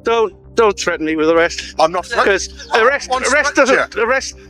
Don't threaten me with arrest. I'm not threatening. Because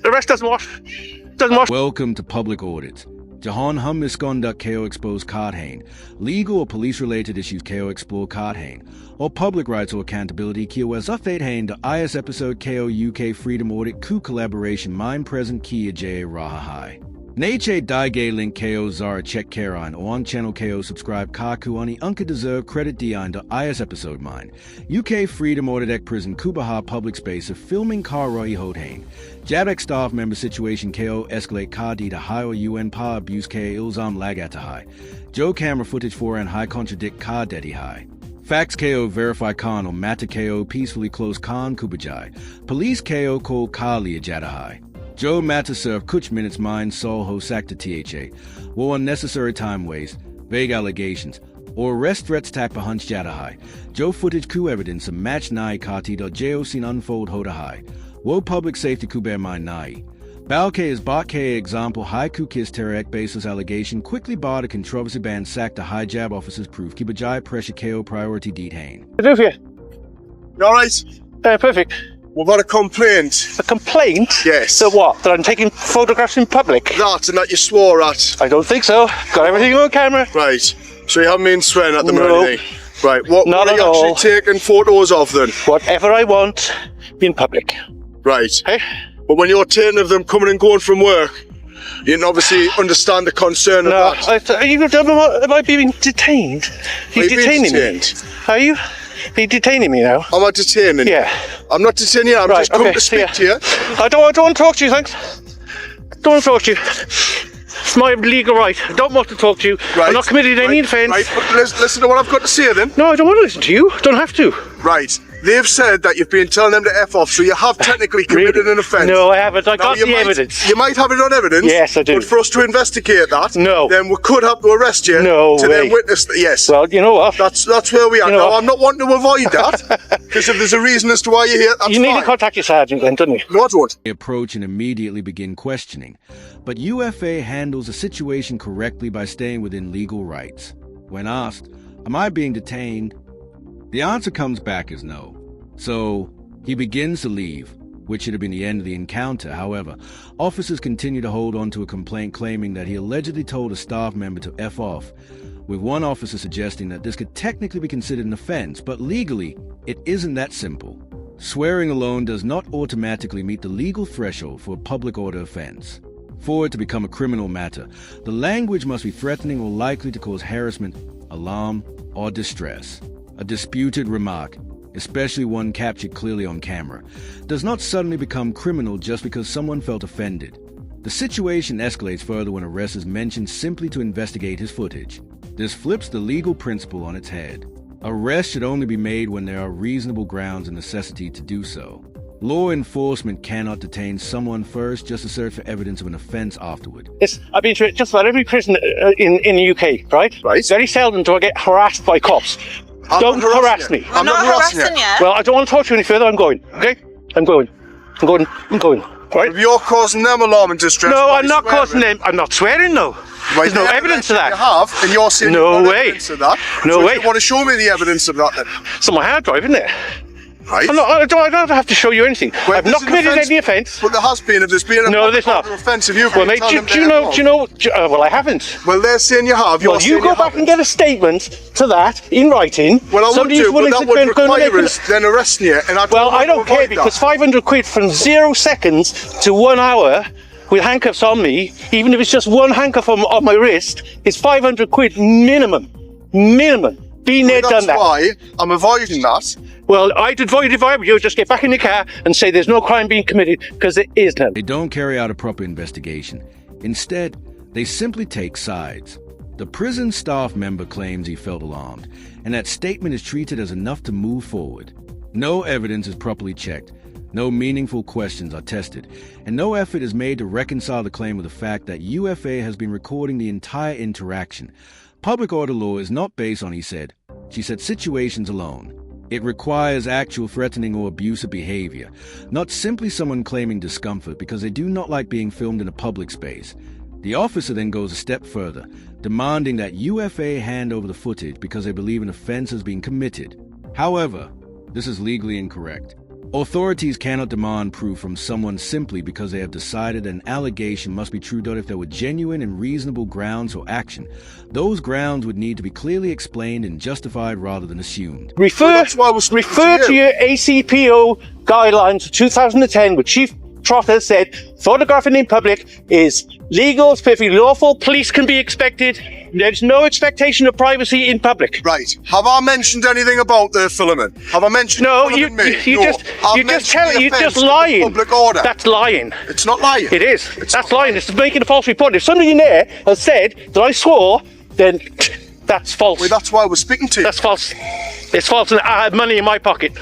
arrest doesn't wash. Welcome to Public Audit. Jahan hum misconduct KO expose Cardhain, legal or police-related issues KO explore Cardhain, or public rights or accountability KO as update hain the IS episode KO UK Freedom Audit coup collaboration mind present Kia J Rahahai. Nache Daige link KO Zara check Karain or on channel KO subscribe Kaku ani Unka deserve credit Dion the IS episode mine. UK Freedom Audit Ek Prison Kubaha public space of filming car Roy Hodhain. Jabek staff member situation KO escalate Kadi to high or UN pa abuse K ilzam lagata high. Joe camera footage for and high contradict Ka Dedi high. Facts KO verify Khan or Mata KO peacefully close Khan Kubajai. Police KO call Kali Ajata high. Joe Mata serve Kuch minutes mind Sol Ho Sakta THA. War unnecessary time waste, vague allegations, or arrest threats tak Hunch Jata high. Joe footage coup evidence of match nai Kati .jo scene unfold Hoda high. Wo public safety kuber mind nai. Balke is Bak example haiku kiss terrorek basis allegation quickly barred a controversy ban sacked to hijab officers proof Kibajai pressure KO priority detain. You alright? Perfect. We've got a complaint. A complaint? Yes. So what? That I'm taking photographs in public? That and that you swore at. I don't think so. Got everything on camera. Right. So you haven't been swearing at them or No. anything? Right. What Not are at you all. actually taking photos of then? Whatever I want in public. Right. Hey? But when you're taking of them coming and going from work, you can obviously understand the concern of No. that. Am I being detained? Are you being detaining detained? me? Are you? Are you detaining me now? Am I detaining you? Yeah. I'm not detaining you, I'm Right, just coming okay, to see ya. speak to you. I don't want to talk to you, thanks. Don't want to talk to you. It's my legal right. I don't want to talk to you. Right. I'm not committed any offence. Right, but listen to what I've got to say then. No, I don't want to listen to you. Don't have to. Right. They've said that you've been telling them to F off, so you have technically committed an offence. No, I haven't. I Now, got you the might- evidence. You might have it on evidence. Yes, I do. But for us to investigate that, No. then we could have to arrest you. No to way. then witness. Yes. Well, you know what? That's where we are. You know Now, what? I'm not wanting to avoid that, because if there's a reason as to why you're here, that's You need fine. to contact your sergeant then, don't you? No, I don't. They approach and immediately begin questioning, but UFA handles the situation correctly by staying within legal rights. When asked, am I being detained? The answer comes back as no. So, he begins to leave, which should have been the end of the encounter. However, officers continue to hold on to a complaint claiming that he allegedly told a staff member to F off, with one officer suggesting that this could technically be considered an offense, but legally, it isn't that simple. Swearing alone does not automatically meet the legal threshold for a public order offense. For it to become a criminal matter, the language must be threatening or likely to cause harassment, alarm, or distress. A disputed remark, especially one captured clearly on camera, does not suddenly become criminal just because someone felt offended. The situation escalates further when arrest is mentioned simply to investigate his footage. This flips the legal principle on its head. Arrest should only be made when there are reasonable grounds and necessity to do so. Law enforcement cannot detain someone first just to search for evidence of an offense afterward. Yes, I've been to just about every prison in the UK, right? Right. Very seldom do I get harassed by cops. Don't not harass harassing me. you. I'm not harassing you. Well, I don't want to talk to you any further. I'm going. Okay? I'm going. Right? If you're causing them alarm and distress, No, why I'm you not swearing causing then? them. I'm not swearing, no. Right, There's no the evidence of You that. have, and you're saying No you've got way. evidence of that. No so way. If you want to show me the evidence of that then? It's on my hard drive, isn't it? Right. I don't have to show you anything. Well, I've there's not an committed offence, any offence. But there has been, if there's been a No, there's not. offence of you. Well, mate, do you know? Well, I haven't. Well, they're saying you have. You're Well, saying you go back haven't. and get a statement to that in writing. Well, I would Somebody's do, but willing that to would go and require make us then arresting you. And Well, I want don't to care avoid because that. 500 quid from 0 seconds to 1 hour with handcuffs on me, even if it's just one handcuff on my wrist, is 500 quid minimum. Minimum. Been there, done That's that. why I'm avoiding that. Well, I'd avoid if I were you. Just get back in your car and say there's no crime being committed, because there is none. They don't carry out a proper investigation. Instead, they simply take sides. The prison staff member claims he felt alarmed, and that statement is treated as enough to move forward. No evidence is properly checked, no meaningful questions are tested, and no effort is made to reconcile the claim with the fact that UFA has been recording the entire interaction. Public order law is not based on he said, she said situations alone. It requires actual threatening or abusive behavior, not simply someone claiming discomfort because they do not like being filmed in a public space. The officer then goes a step further, demanding that UFA hand over the footage because they believe an offense has been committed. However, This is legally incorrect. Authorities cannot demand proof from someone simply because they have decided an allegation must be true. If there were genuine and reasonable grounds for action, those grounds would need to be clearly explained and justified rather than assumed. Refer to your ACPO guidelines of 2010, which Chief Trotter said photographing in public is legal, it's perfectly lawful, police can be expected, there's no expectation of privacy in public. Right. Have I mentioned anything about the filming? Have I mentioned you're just lying. Public order. That's lying. It's not lying. It is. That's lying. It's making a false report. If somebody in there has said that I swore, then that's false. Well, that's why we're speaking to you. That's false. It's false, and I have money in my pocket.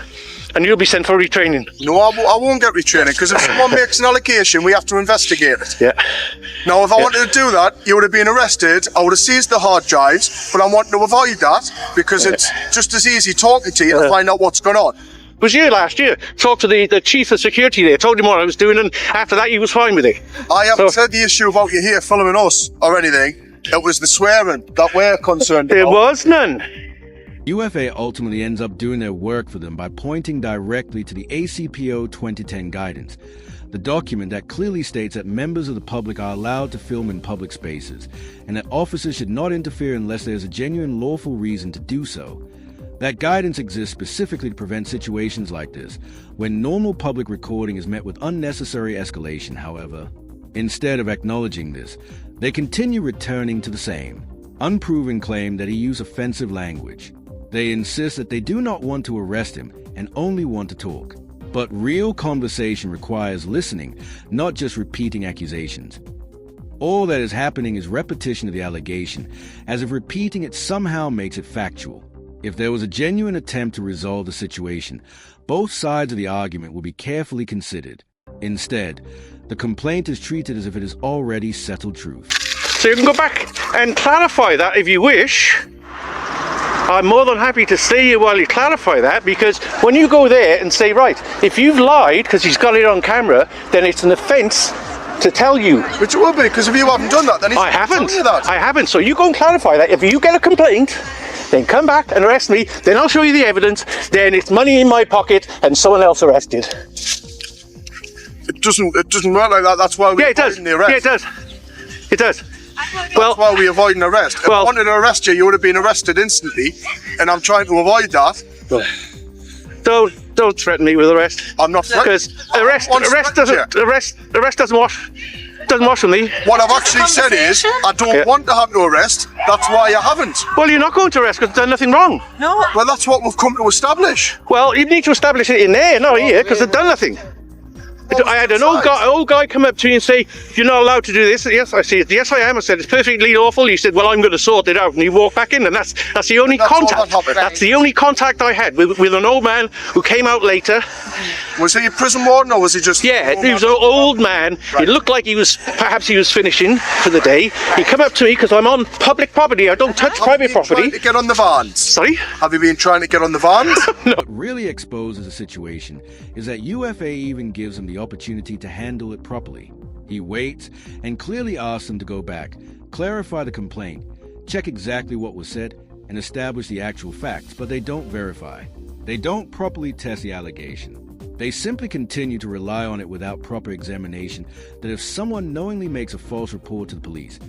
And you'll be sent for retraining. No, I won't get retraining, because if someone makes an allegation, we have to investigate it. Yeah. Now, if I wanted to do that, you would have been arrested, I would have seized the hard drives, but I want to avoid that, because it's just as easy talking to you to find out what's going on. It was you last year. Talked to the chief of security there, told him what I was doing, and after that he was fine with it. I haven't said the issue about you here filming us or anything. It was the swearing that we're concerned about. There was none. UFA ultimately ends up doing their work for them by pointing directly to the ACPO 2010 guidance, the document that clearly states that members of the public are allowed to film in public spaces, and that officers should not interfere unless there is a genuine lawful reason to do so. That guidance exists specifically to prevent situations like this, when normal public recording is met with unnecessary escalation, however. Instead of acknowledging this, they continue returning to the same, unproven claim that he used offensive language. They insist that they do not want to arrest him and only want to talk. But real conversation requires listening, not just repeating accusations. All that is happening is repetition of the allegation, as if repeating it somehow makes it factual. If there was a genuine attempt to resolve the situation, both sides of the argument will be carefully considered. Instead, the complaint is treated as if it is already settled truth. So you can go back and clarify that if you wish. I'm more than happy to stay here while you clarify that, because when you go there and say, right, if you've lied because he's got it on camera, then it's an offence to tell you. Which it will be, because if you haven't done that, then he's I haven't. you that. I haven't. So you go and clarify that. If you get a complaint, then come back and arrest me. Then I'll show you the evidence. Then it's money in my pocket and someone else arrested. It doesn't work like that. That's why we're avoiding the arrest. Yeah, it does. It does. That's why we avoid an arrest. If I wanted to arrest you, you would have been arrested instantly, and I'm trying to avoid that. Don't threaten me with arrest. I'm not threatening. Because arrest doesn't wash with me. What I've actually said is, I don't want to have to arrest. That's why I haven't. Well, you're not going to arrest because they've done nothing wrong. No. Well, that's what we've come to establish. Well, you need to establish it in there, not here, because they've done nothing. I had an old guy come up to me and say, "You're not allowed to do this." Yes, I said, "Yes, I am." I said, "It's perfectly lawful." He said, "Well, I'm going to sort it out." And he walked back in, and that's the only contact. That's the only contact I had with an old man who came out later. Was he a prison warden, or was he just? Yeah, he was an old man. Right. It looked like he was finishing for the day. He come up to me because I'm on public property. I don't touch private property. Trying to get on the vans. Sorry? Have you been trying to get on the vans? No. What really exposes the situation is that UFA even gives him the opportunity to handle it properly. He waits and clearly asks them to go back, clarify the complaint, check exactly what was said, and establish the actual facts, but they don't verify. They don't properly test the allegation. They simply continue to rely on it without proper examination that if someone knowingly makes a false report to the police,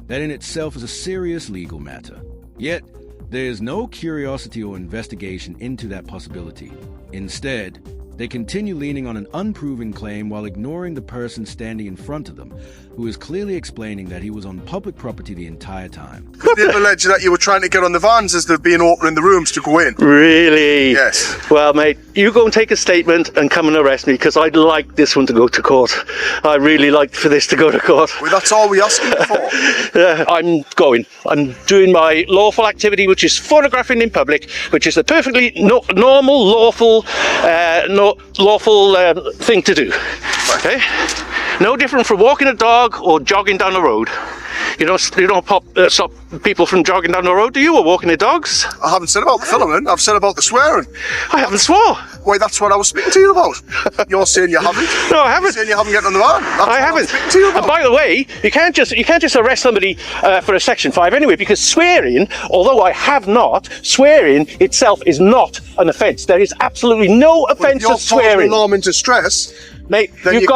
that in itself is a serious legal matter. Yet, there is no curiosity or investigation into that possibility. Instead, they continue leaning on an unproven claim while ignoring the person standing in front of them, who is clearly explaining that he was on public property the entire time. They've alleged that you were trying to get on the vans as they've been opening the rooms to go in. Really? Yes. Well, mate, you go and take a statement and come and arrest me, because I'd like this one to go to court. I really like for this to go to court. Well, that's all we're asking for. I'm going. I'm doing my lawful activity, which is photographing in public, which is a perfectly normal, lawful thing to do. Okay? No different from walking a dog or jogging down the road. You don't stop people from jogging down the road, do you, or walking their dogs? I haven't said about the filming, I've said about the swearing. I haven't swore. Why, that's what I was speaking to you about. You're saying you haven't. No, I haven't. You're saying you haven't gotten on the van. I haven't. And by the way, you can't just arrest somebody for a Section 5 anyway, because swearing, although I have not, swearing itself is not an offence. There is absolutely no offence of swearing. Alarm into stress, mate. It's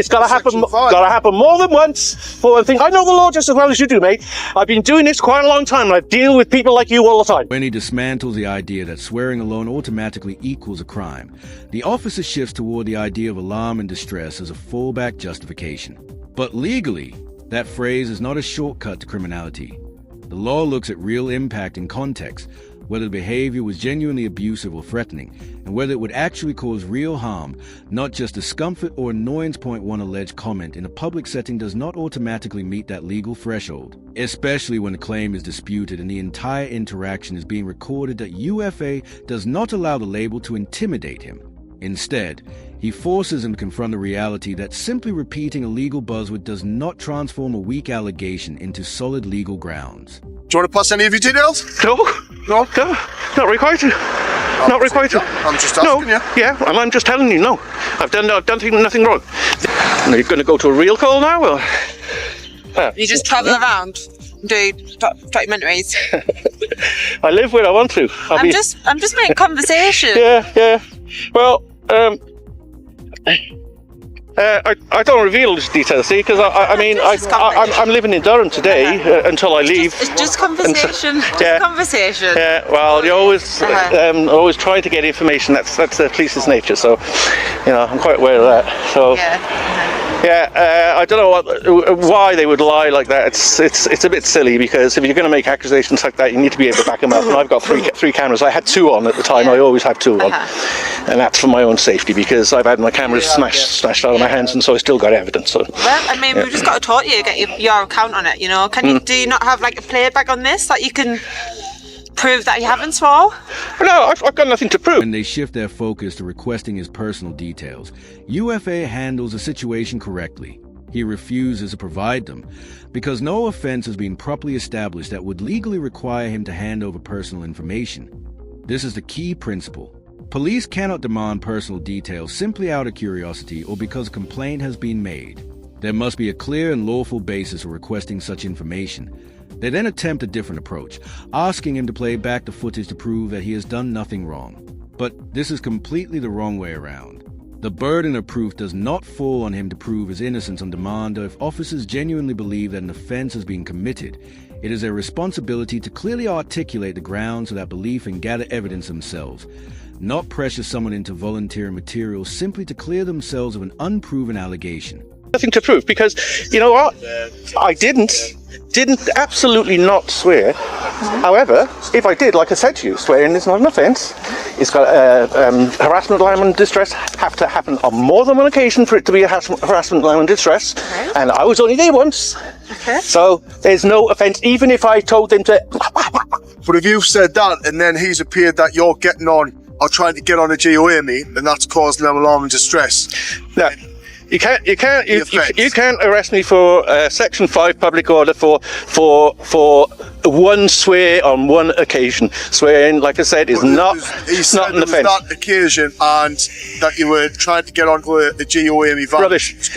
got to happen more than once for one thing. I know the law just as well as you do, mate. I've been doing this quite a long time, and I deal with people like you all the time. When he dismantles the idea that swearing alone automatically equals a crime, the officer shifts toward the idea of alarm and distress as a fallback justification. But legally, that phrase is not a shortcut to criminality. The law looks at real impact and context, whether the behavior was genuinely abusive or threatening, and whether it would actually cause real harm. Not just discomfort or annoyance. One alleged comment in a public setting does not automatically meet that legal threshold, especially when the claim is disputed and the entire interaction is being recorded. That UFA does not allow the label to intimidate him. Instead, he forces him to confront the reality that simply repeating a legal buzzword does not transform a weak allegation into solid legal grounds. Do you want to pass any of your details? No, not required to. Not required to. I'm just asking you. Yeah, and I'm just telling you, no. I've done nothing wrong. Are you going to go to a real call now, or? You just travel around, do documentaries. I live where I want to. I'm just making conversation. Yeah. Well, I don't reveal this detail, see, because I'm living in Durham today until I leave. It's just conversation. Conversation. Yeah. Well, you're always trying to get information. That's the police's nature. So, I'm quite aware of that. So. I don't know why they would lie like that. It's a bit silly, because if you're going to make accusations like that, you need to be able to back them up. And I've got three cameras. I had two on at the time. I always have two on, and that's for my own safety, because I've had my cameras smashed out of my hands, and so I still got evidence. So. Well, we've just got to talk to you, get your account on it. Do you not have like a playback on this that you can prove that you haven't swore? No, I've got nothing to prove. When they shift their focus to requesting his personal details, UFA handles the situation correctly. He refuses to provide them because no offense has been properly established that would legally require him to hand over personal information. This is the key principle. Police cannot demand personal details simply out of curiosity or because a complaint has been made. There must be a clear and lawful basis for requesting such information. They then attempt a different approach, asking him to play back the footage to prove that he has done nothing wrong. But this is completely the wrong way around. The burden of proof does not fall on him to prove his innocence on demand, or if officers genuinely believe that an offense has been committed, it is their responsibility to clearly articulate the grounds for that belief and gather evidence themselves, not pressure someone into volunteering material simply to clear themselves of an unproven allegation. Nothing to prove, because you know what? I didn't absolutely not swear. However, if I did, like I said to you, swearing is not an offence. It's got harassment, alarm and distress have to happen on more than one occasion for it to be a harassment, alarm and distress. Okay. And I was only there once. Okay. So there's no offence, even if I told him to. But if you've said that and then he's appeared that you're getting on or trying to get on a GOA meet, then that's causing them alarm and distress. No. You can't arrest me for Section 5 public order for one swear on one occasion. Swearing, like I said, is not an offence. That occasion, and that you were trying to get onto a GOA meet. Rubbish.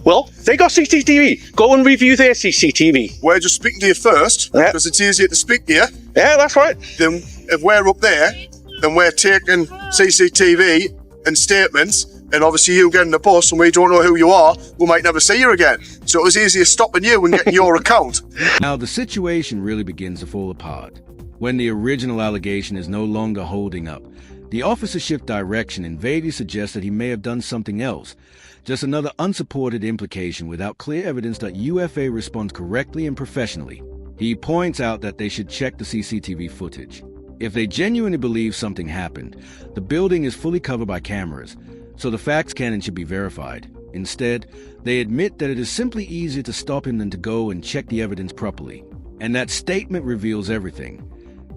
Well, they got CCTV. Go and review their CCTV. We're just speaking to you first, because it's easier to speak to you. Yeah, that's right. Then if we're up there, then we're taking CCTV and statements. And obviously you get in the bus and we don't know who you are, we might never see you again. So it was easier stopping you and getting your account. Now the situation really begins to fall apart. When the original allegation is no longer holding up, the officer shifts direction and vaguely suggests that he may have done something else. Just another unsupported implication without clear evidence that UFA responds correctly and professionally. He points out that they should check the CCTV footage. If they genuinely believe something happened, the building is fully covered by cameras, so the facts can and should be verified. Instead, they admit that it is simply easier to stop him than to go and check the evidence properly. And that statement reveals everything.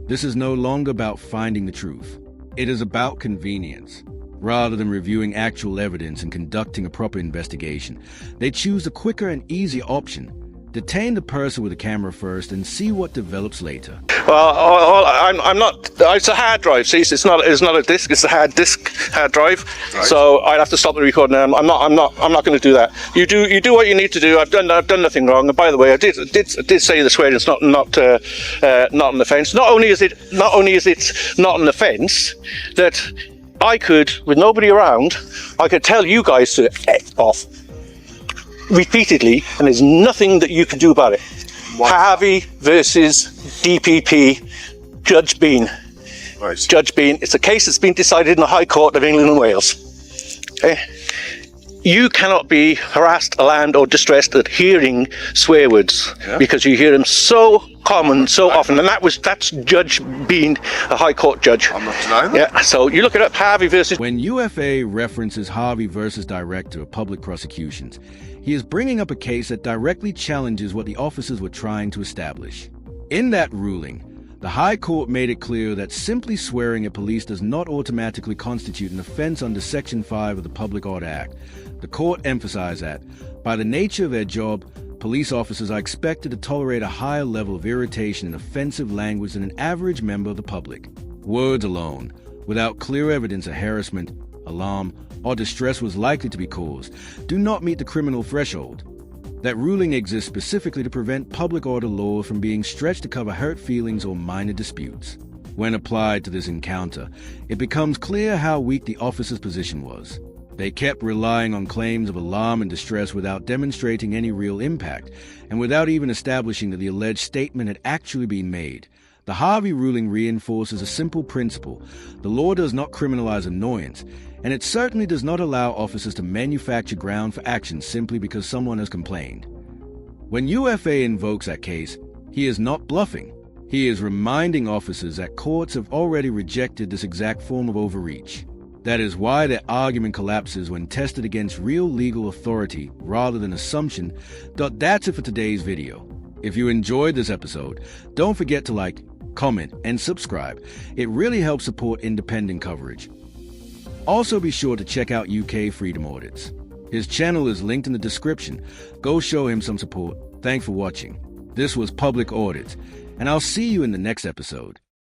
This is no longer about finding the truth. It is about convenience. Rather than reviewing actual evidence and conducting a proper investigation, they choose the quicker and easier option. Detain the person with the camera first and see what develops later. Well, I'm not. It's a hard drive. See, it's not a disk. It's a hard drive. Right. So I'd have to stop the recording. I'm not going to do that. You do what you need to do. I've done nothing wrong. And by the way, I did say the swearing's not an offence. Not only is it not an offence, that I could, with nobody around, I could tell you guys to F off repeatedly, and there's nothing that you can do about it. What? Harvey versus DPP, Judge Bean. Right. Judge Bean. It's a case that's been decided in the High Court of England and Wales. Okay? You cannot be harassed, alarmed, or distressed at hearing swear words, because you hear them so common, so often, and that's Judge Bean, a High Court judge. I'm not denying that. Yeah. So you look it up, Harvey versus. When UFA references Harvey versus Director of Public Prosecutions, he is bringing up a case that directly challenges what the officers were trying to establish. In that ruling, the High Court made it clear that simply swearing at police does not automatically constitute an offence under Section 5 of the Public Order Act. The court emphasized that, by the nature of their job, police officers are expected to tolerate a higher level of irritation and offensive language than an average member of the public. Words alone, without clear evidence of harassment, alarm, or distress was likely to be caused, do not meet the criminal threshold. That ruling exists specifically to prevent public order law from being stretched to cover hurt feelings or minor disputes. When applied to this encounter, it becomes clear how weak the officers' position was. They kept relying on claims of alarm and distress without demonstrating any real impact, and without even establishing that the alleged statement had actually been made. The Harvey ruling reinforces a simple principle: the law does not criminalize annoyance, and it certainly does not allow officers to manufacture ground for action simply because someone has complained. When UFA invokes that case, he is not bluffing. He is reminding officers that courts have already rejected this exact form of overreach. That is why their argument collapses when tested against real legal authority rather than assumption. That's it for today's video. If you enjoyed this episode, don't forget to like, comment, and subscribe. It really helps support independent coverage. Also be sure to check out UK Freedom Audits. His channel is linked in the description. Go show him some support. Thanks for watching. This was Public Audit, and I'll see you in the next episode.